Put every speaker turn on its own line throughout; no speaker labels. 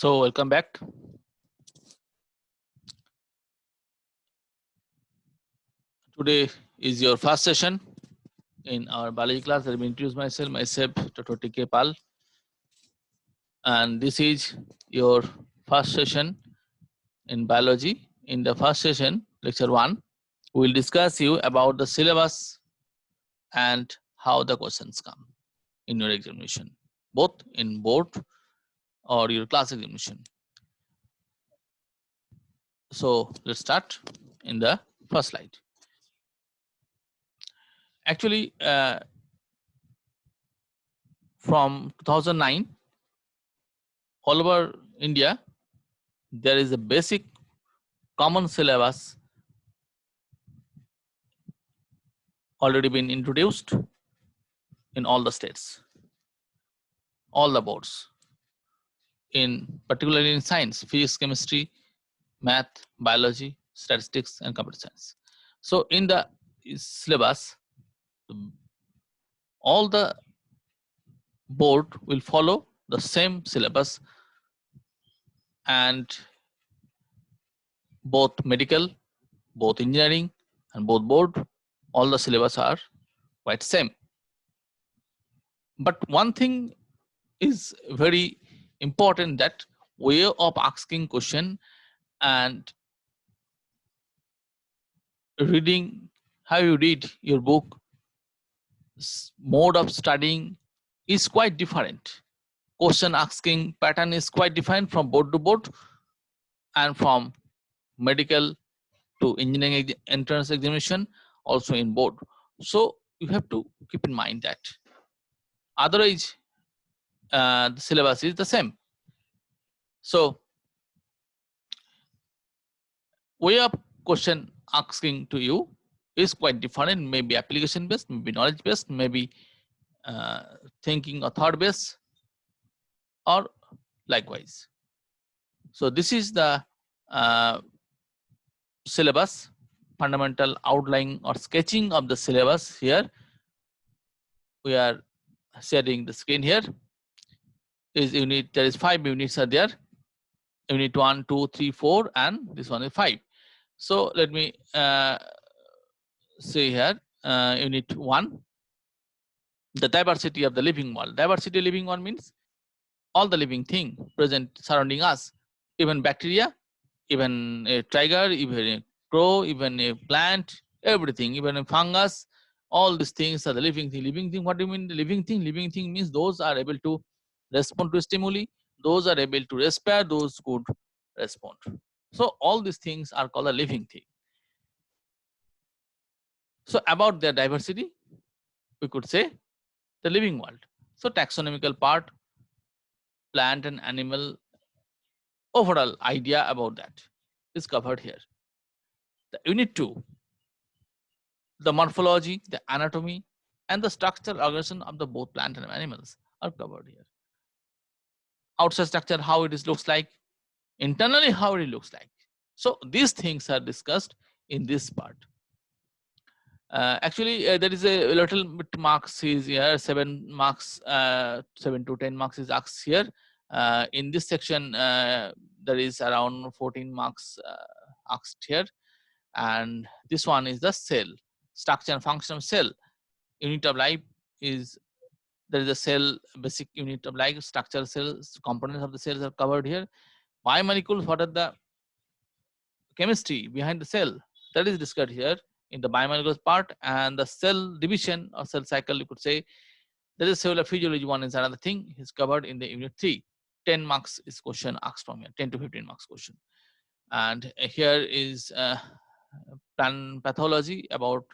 So welcome back. Today is your first session in our biology class. Let me introduce myself, Dr. T.K. Pal. And this is your first session in biology. In the first session, lecture 1, we will discuss you about the syllabus and how the questions come in your examination, both in board or your class examination. So let's start in the first slide. Actually, from 2009, all over India, there is a basic common syllabus already been introduced in all the states, all the boards, particularly in science, physics, chemistry, math, biology, statistics, and computer science. So in the syllabus, all the board will follow the same syllabus, and both medical, both engineering, and both board, all the syllabus are quite same. But one thing is very important, that way of asking question and reading, how you read your book, mode of studying is quite different. Question asking pattern is quite different from board to board and from medical to engineering entrance examination, also in board. So you have to keep in mind that. Otherwise, the syllabus is the same. So way of question asking to you is quite different, maybe application based, maybe knowledge based, maybe thinking or thought based, or likewise. So this is the syllabus, fundamental outline or sketching of the syllabus. Here we are sharing the screen. Here is unit, there is 5 units are there, unit 1, 2, 3, 4, and this one is 5. So let me say here, unit 1, the diversity of the living world. Diversity of living world means all the living thing present surrounding us, even bacteria, even a tiger, even a crow, even a plant, everything, even a fungus, all these things are the living thing. Living thing, what do you mean the living thing? Living thing means those are able to respond to stimuli, those are able to respire, those could respond. So all these things are called a living thing. So about their diversity, we could say the living world. So taxonomical part, plant and animal, overall idea about that is covered here. The unit 2, the morphology, the anatomy, and the structural organization of the both plant and animals are covered here. Outside structure, how it looks like, internally how it looks like. So these things are discussed in this part. Actually, there is a little bit marks is here, 7 marks, 7 to 10 marks is asked here. In this section, there is around 14 marks asked here, and this one is the cell, structure and function of cell. Unit of life is, there is a cell, basic unit of life, structure cells, components of the cells are covered here. Biomolecules, what are the chemistry behind the cell, that is discussed here in the biomolecules part. And the cell division or cell cycle, you could say, there is cellular physiology, one is another thing, is covered in the unit 3. 10 marks is question asked from here, 10 to 15 marks question. And here is plant pathology, about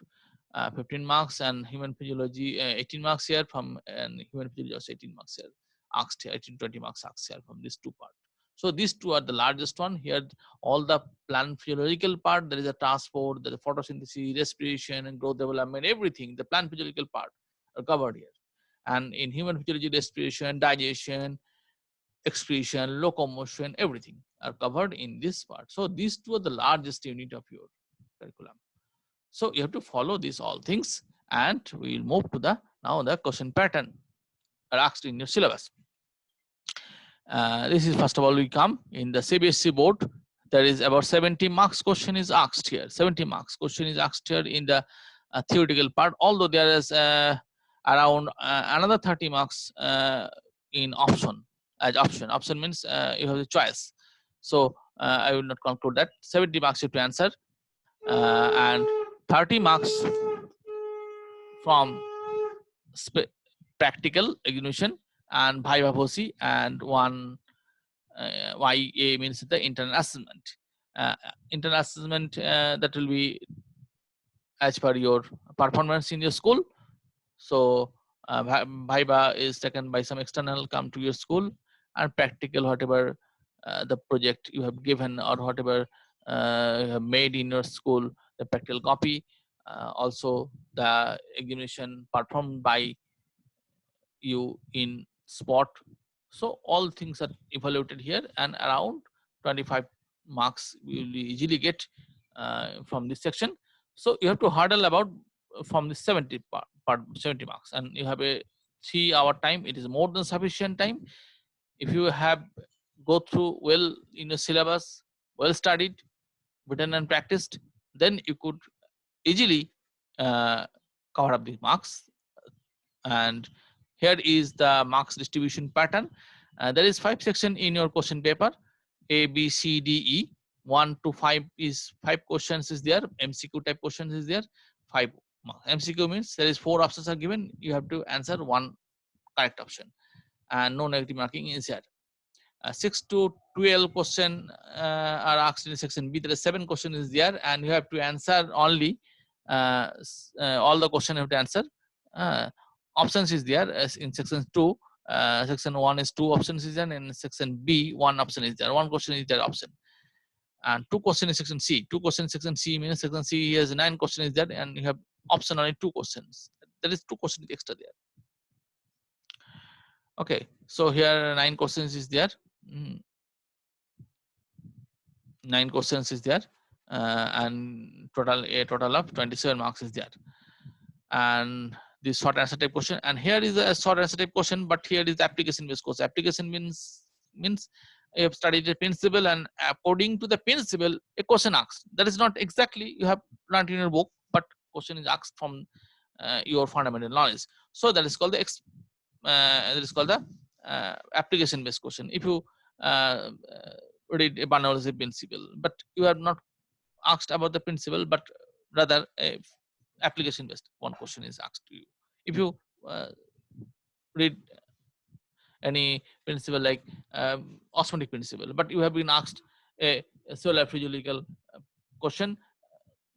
15 marks, and human physiology 18 marks here from, and human physiology also 18 marks here asked here, 18 20 marks asked here from these two parts. So these two are the largest one here. All the plant physiological part, there is a transport, there is photosynthesis, respiration, and growth development, everything, the plant physiological part are covered here. And in human physiology, respiration, digestion, excretion, locomotion, everything are covered in this part. So these two are the largest unit of your curriculum. So you have to follow these all things, and we will move to the now the question pattern are asked in your syllabus. This is first of all we come in the CBSE board. There is about 70 marks question is asked here. 70 marks question is asked here in the theoretical part. Although there is around another 30 marks in option. As option, option means you have the choice. So I will not conclude that 70 marks you have to answer, and 30 marks from practical examination and viva voce, and one YA means the internal assessment. Internal assessment that will be as per your performance in your school. So viva is taken by some external come to your school, and practical whatever the project you have given or whatever you have made in your school, the practical copy. Also the examination performed by you in spot. So all things are evaluated here, and around 25 marks you will easily get from this section. So you have to hurdle about from the 70 part 70 marks, and you have a 3-hour time. It is more than sufficient time. If you have go through well in your syllabus, well studied, written and practiced, then you could easily cover up these marks. And here is the marks distribution pattern. There is 5 section in your question paper, A, B, C, D, E. 1 to 5 is 5 questions is there. MCQ type questions is there. 5 marks. MCQ means there is 4 options are given. You have to answer 1 correct option, and no negative marking is here. 6 to 12 question are asked in section B. There is 7 question is there, and you have to answer only all the question you have to answer. Options is there as in section 2. Section 1 is 2 options is there, and in section B 1 option is there. 1 question is there option, and 2 question in section C. 2 question in section C means section C has 9 question is there, and you have option only 2 questions. There is 2 questions extra there. Okay, so here 9 questions is there. 9 questions is there, and a total of 27 marks is there. And this short answer type question, and here is a short answer type question, but here is the application based question. Application means you have studied the principle, and according to the principle a question asked. That is not exactly you have learned in your book, but question is asked from your fundamental knowledge. So that is called the application based question. If you read a Bernoulli principle, but you have not asked about the principle, but rather a application based one question is asked to you. If you read any principle like osmotic principle, but you have been asked a solar physiological question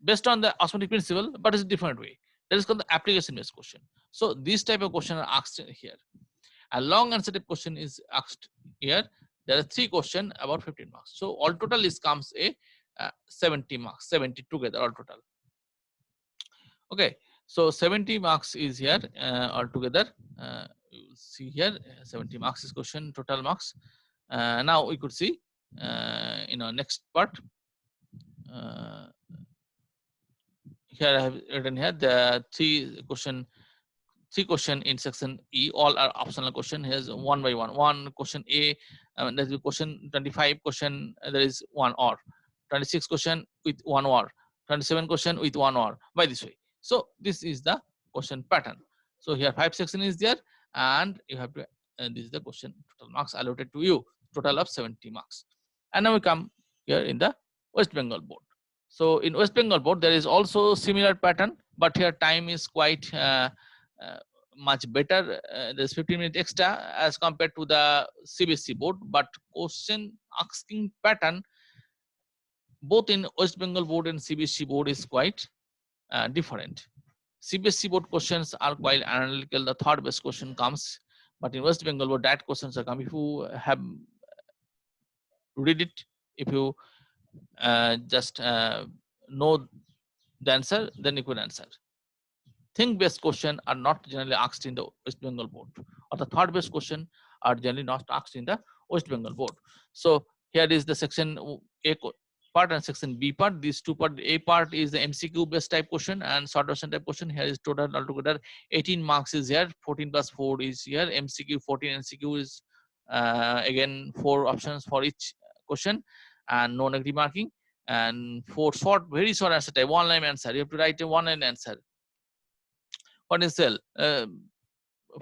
based on the osmotic principle, but it's a different way. That is called the application based question. So these type of question are asked here. A long answer type question is asked here. There are 3 questions about 15 marks. So all total is comes a 70 marks, 70 together all total. Okay, so 70 marks is here altogether. You will see here 70 marks is question total marks. Now we could see in our next part. Here I have written here the 3 question in section E. All are optional question. Here's one by one. One question A. There is question 25 question. There is 1 or 26 question with 1 or 27 question with 1 or by this way. So this is the question pattern. So here 5 section is there, and you have to this is the question total marks allotted to you, total of 70 marks. And now we come here in the West Bengal board. So in West Bengal board there is also similar pattern, but here time is quite much better. There's 15 minutes extra as compared to the CBSE board, but question asking pattern both in West Bengal board and CBSE board is quite different. CBSE board questions are quite analytical. The third best question comes, but in West Bengal board that questions are come. If you have read it, if you just know the answer, then you could answer. Think based question are not generally asked in the West Bengal board, or the third based question are generally not asked in the West Bengal board. So here is the section A part and section B part. These 2 part, A part is the MCQ based type question and short version type question. Here is total altogether 18 marks is here. 14 plus 4 is here. MCQ 14, MCQ is Again, 4 options for each question and no negative marking, and 4 short, very short answer type, 1 line answer. You have to write a 1 line answer. What is cell?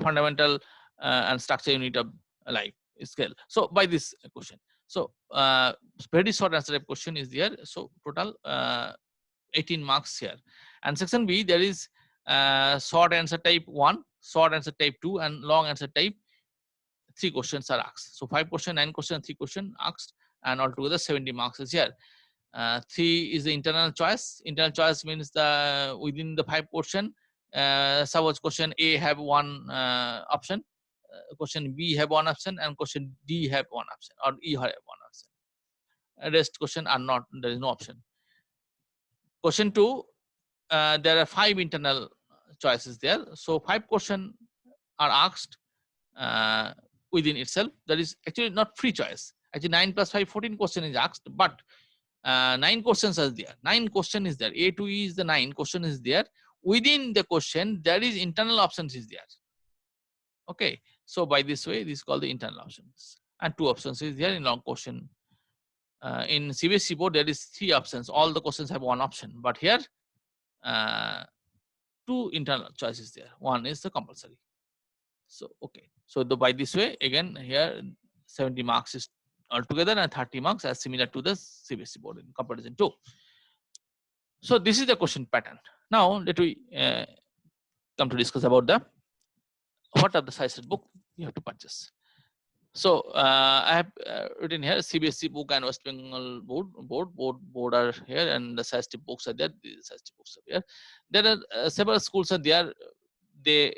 Fundamental and structure unit of life scale. So by this question, so very short answer type question is there. So total 18 marks here. And section B, there is short answer type 1, short answer type 2, and long answer type 3 questions are asked. So 5 question, 9 question, 3 question asked, and altogether 70 marks is here. 3 is the internal choice. Internal choice means the within the 5 question, suppose question A have 1 option, question B have 1 option, and question D have 1 option, or E have 1 option. Rest question are not, there is no option. Question 2, there are 5 internal choices there. So 5 question are asked within itself. That is actually not free choice. Actually 9 plus 5, 14 question is asked, but 9 questions are there. 9 question is there. A to E is the 9 question is there. Within the question, there is internal options is there. Okay. So by this way, this is called the internal options. And 2 options is there in long question. In CBSE board, there is 3 options. All the questions have 1 option. But here, 2 internal choices there. 1 is the compulsory. So, okay. So by this way, again, here 70 marks is altogether, and 30 marks as similar to the CBSE board in comparison to. So this is the question pattern. Now let we come to discuss about the what are the sized book you have to purchase. So I have written here CBSE book and West Bengal board are here, and the sized books are there. The sized books are here. There are several schools are there. They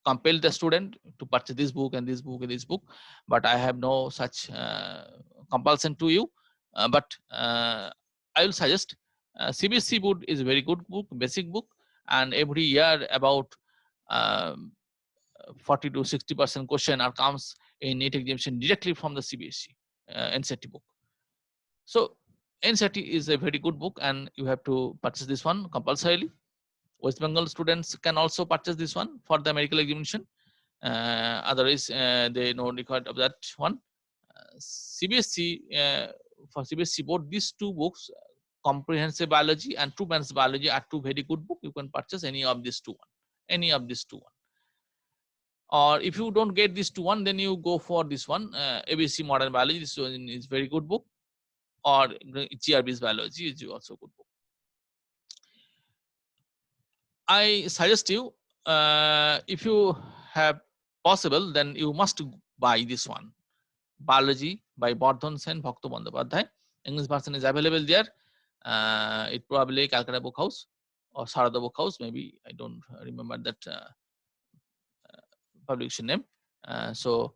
compel the student to purchase this book and this book and this book, but I have no such compulsion to you. But I will suggest CBSE book is a very good book, basic book, and every year about 40 to 60% question are comes in NEET examination directly from the CBSE NCERT book. So NCERT is a very good book, and you have to purchase this one compulsorily. West Bengal students can also purchase this one for the medical examination. Otherwise, they no record of that one. CBSE for CBSE board, these 2 books, comprehensive biology and true maths biology, are 2 very good books. You can purchase any of these 2 one, any of these 2 one. Or if you don't get this 2 one, then you go for this one, ABC modern biology. This one is very good book, or GRB's biology is also a good book. I suggest you, if you have possible, then you must buy this one, Biology by Bardhan Sen, Bhakta Bandyopadhyay. English version is available there. It probably Calcutta Book House or Sarada Book House, maybe. I don't remember that publication name. So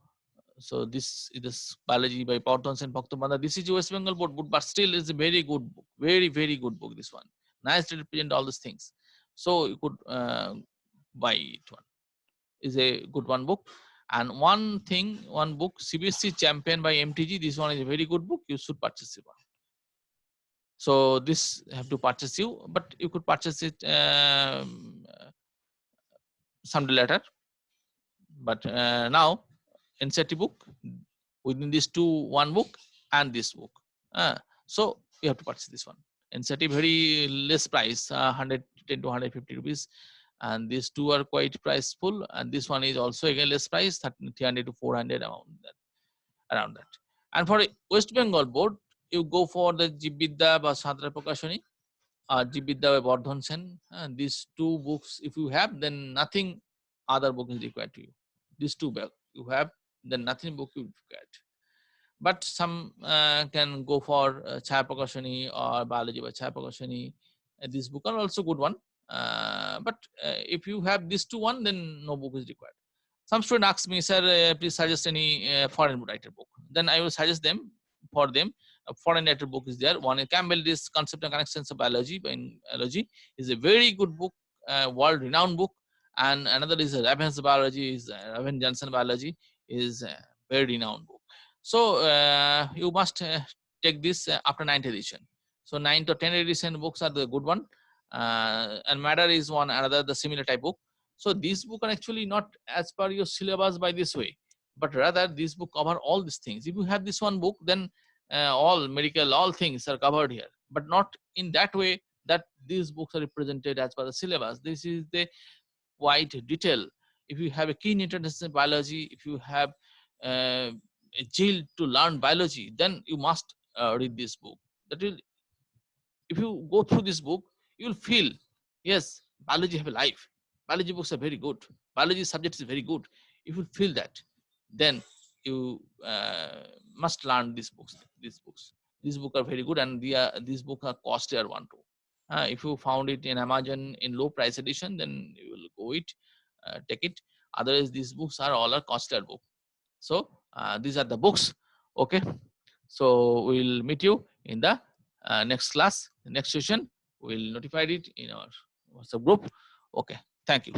this is Biology by Bardhan Sen, Bhakta Bandyopadhyay. This is West Bengal board book, but still is a very good book, very good book. This one nice to represent all these things. So you could buy it. One is a good one book. And one book, CBSE Champion by MTG. This one is a very good book. You should purchase it one. So this have to purchase you, but you could purchase it someday later. But now NCERT book within these 2, 1 book and this book. So you have to purchase this one. NCERT very less price, 110 to 150 rupees, and these 2 are quite priceful, and this one is also again less price, 300 to 400 around that. And for West Bengal board, you go for the Jivvidya বা Sadhara Prakashani or Jivvidya by Bardhan Sen. These 2 books, if you have, then nothing other book is required to you. These 2 books you have, then nothing book you required. But some can go for Chaya Prakashani or Biology by Chaya Prakashani. This book are also good one. But if you have this 2 one, then no book is required. Some student asks me, sir, please suggest any foreign writer book. Then I will suggest them for them. A foreign writer book is there. One is Campbell, this Concept and Connections of Biology by Biology is a very good book, world renowned book. And another is Raven's Biology, is Raven Johnson Biology, is a very renowned book. So you must take this after 9th edition. So 9th or 10th edition books are the good one. And Matter is one another, the similar type book. So these books are actually not as per your syllabus by this way, but rather this book cover all these things. If you have this one book, then all medical, all things are covered here, but not in that way that these books are represented as per the syllabus. This is the wide detail. If you have a keen interest in biology, if you have a zeal to learn biology, then you must read this book. That will, if you go through this book, you will feel, yes, biology have a life. Biology books are very good. Biology subject is very good. If you feel that, then you must learn these books. These books are very good, and these books are costlier one too. If you found it in Amazon in low price edition, then you will go it, take it. Otherwise, these books are all a costlier book. So these are the books. Okay. So we'll meet you in the next class, next session. We'll notify it in our WhatsApp group. Okay. Thank you.